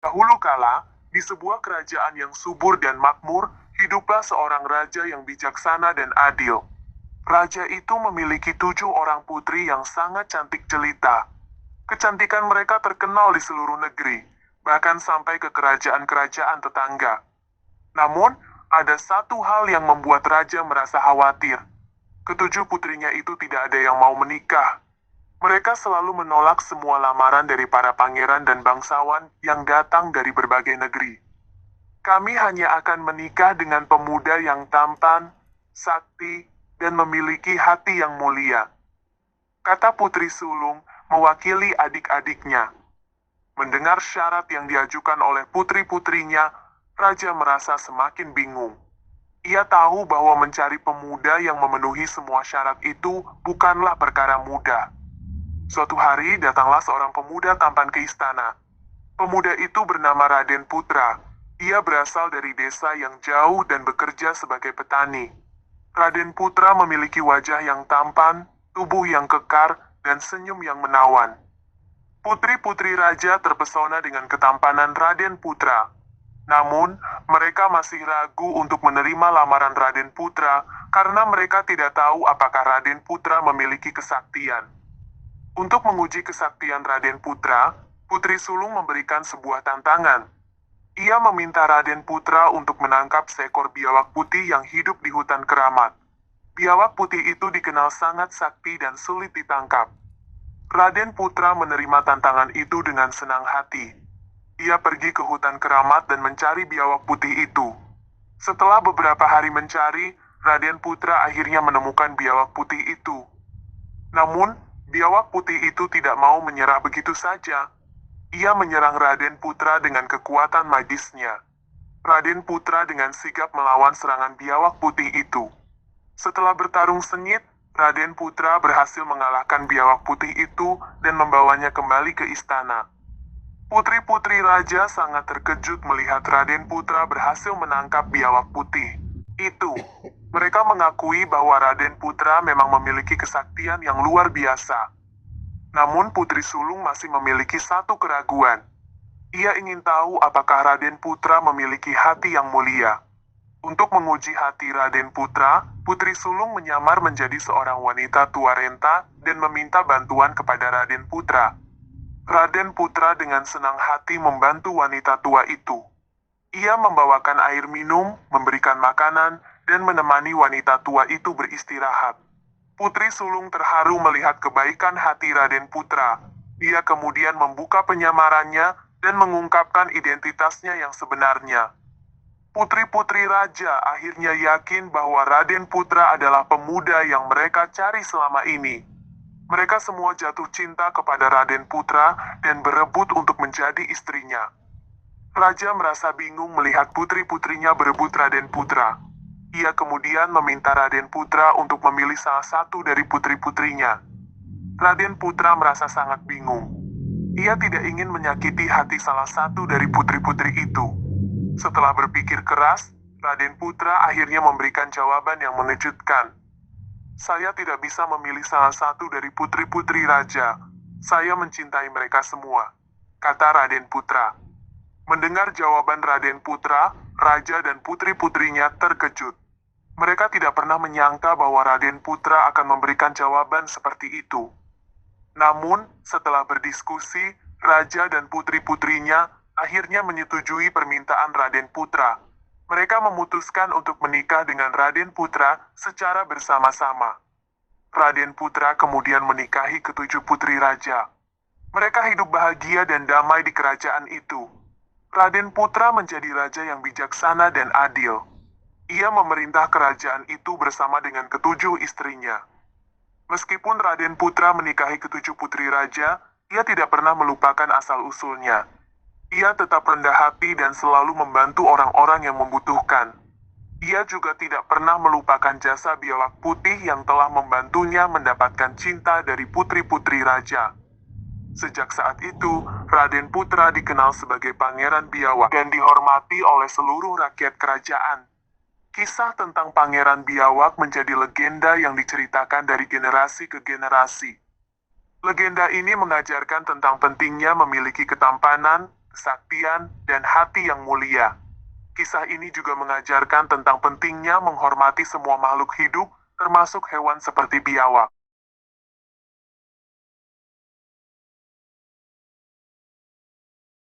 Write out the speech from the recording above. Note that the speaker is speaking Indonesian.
Dahulu kala, di sebuah kerajaan yang subur dan makmur, hiduplah seorang raja yang bijaksana dan adil. Raja itu memiliki 7 orang putri yang sangat cantik jelita. Kecantikan mereka terkenal di seluruh negeri, bahkan sampai ke kerajaan-kerajaan tetangga. Namun, ada satu hal yang membuat raja merasa khawatir. Ketujuh putrinya itu tidak ada yang mau menikah. Mereka selalu menolak semua lamaran dari para pangeran dan bangsawan yang datang dari berbagai negeri. Kami hanya akan menikah dengan pemuda yang tampan, sakti, dan memiliki hati yang mulia, kata putri sulung mewakili adik-adiknya. Mendengar syarat yang diajukan oleh putri-putrinya, raja merasa semakin bingung. Ia tahu bahwa mencari pemuda yang memenuhi semua syarat itu bukanlah perkara mudah. Suatu hari datanglah seorang pemuda tampan ke istana. Pemuda itu bernama Raden Putra. Ia berasal dari desa yang jauh dan bekerja sebagai petani. Raden Putra memiliki wajah yang tampan, tubuh yang kekar, dan senyum yang menawan. Putri-putri raja terpesona dengan ketampanan Raden Putra. Namun, mereka masih ragu untuk menerima lamaran Raden Putra karena mereka tidak tahu apakah Raden Putra memiliki kesaktian. Untuk menguji kesaktian Raden Putra, Putri Sulung memberikan sebuah tantangan. Ia meminta Raden Putra untuk menangkap seekor biawak putih yang hidup di hutan keramat. Biawak putih itu dikenal sangat sakti dan sulit ditangkap. Raden Putra menerima tantangan itu dengan senang hati. Ia pergi ke hutan keramat dan mencari biawak putih itu. Setelah beberapa hari mencari, Raden Putra akhirnya menemukan biawak putih itu. Namun, biawak putih itu tidak mau menyerah begitu saja. Ia menyerang Raden Putra dengan kekuatan magisnya. Raden Putra dengan sigap melawan serangan biawak putih itu. Setelah bertarung sengit, Raden Putra berhasil mengalahkan biawak putih itu dan membawanya kembali ke istana. Putri-putri raja sangat terkejut melihat Raden Putra berhasil menangkap biawak putih itu. Mereka mengakui bahwa Raden Putra memang memiliki kesaktian yang luar biasa. Namun Putri Sulung masih memiliki satu keraguan. Ia ingin tahu apakah Raden Putra memiliki hati yang mulia. Untuk menguji hati Raden Putra, Putri Sulung menyamar menjadi seorang wanita tua renta dan meminta bantuan kepada Raden Putra. Raden Putra dengan senang hati membantu wanita tua itu. Ia membawakan air minum, memberikan makanan, dan menemani wanita tua itu beristirahat. Putri Sulung terharu melihat kebaikan hati Raden Putra. Dia kemudian membuka penyamarannya dan mengungkapkan identitasnya yang sebenarnya. Putri-putri raja akhirnya yakin bahwa Raden Putra adalah pemuda yang mereka cari selama ini. Mereka semua jatuh cinta kepada Raden Putra dan berebut untuk menjadi istrinya. Raja merasa bingung melihat putri-putrinya berebut Raden Putra. Ia kemudian meminta Raden Putra untuk memilih salah satu dari putri-putrinya. Raden Putra merasa sangat bingung. Ia tidak ingin menyakiti hati salah satu dari putri-putri itu. Setelah berpikir keras, Raden Putra akhirnya memberikan jawaban yang mengejutkan. Saya tidak bisa memilih salah satu dari putri-putri raja. Saya mencintai mereka semua, kata Raden Putra. Mendengar jawaban Raden Putra, raja dan putri-putrinya terkejut. Mereka tidak pernah menyangka bahwa Raden Putra akan memberikan jawaban seperti itu. Namun, setelah berdiskusi, raja dan putri-putrinya akhirnya menyetujui permintaan Raden Putra. Mereka memutuskan untuk menikah dengan Raden Putra secara bersama-sama. Raden Putra kemudian menikahi ketujuh putri raja. Mereka hidup bahagia dan damai di kerajaan itu. Raden Putra menjadi raja yang bijaksana dan adil. Ia memerintah kerajaan itu bersama dengan ketujuh istrinya. Meskipun Raden Putra menikahi ketujuh putri raja, ia tidak pernah melupakan asal-usulnya. Ia tetap rendah hati dan selalu membantu orang-orang yang membutuhkan. Ia juga tidak pernah melupakan jasa biawak putih yang telah membantunya mendapatkan cinta dari putri-putri raja. Sejak saat itu, Raden Putra dikenal sebagai Pangeran Biawak dan dihormati oleh seluruh rakyat kerajaan. Kisah tentang Pangeran Biawak menjadi legenda yang diceritakan dari generasi ke generasi. Legenda ini mengajarkan tentang pentingnya memiliki ketampanan, kesaktian, dan hati yang mulia. Kisah ini juga mengajarkan tentang pentingnya menghormati semua makhluk hidup, termasuk hewan seperti biawak.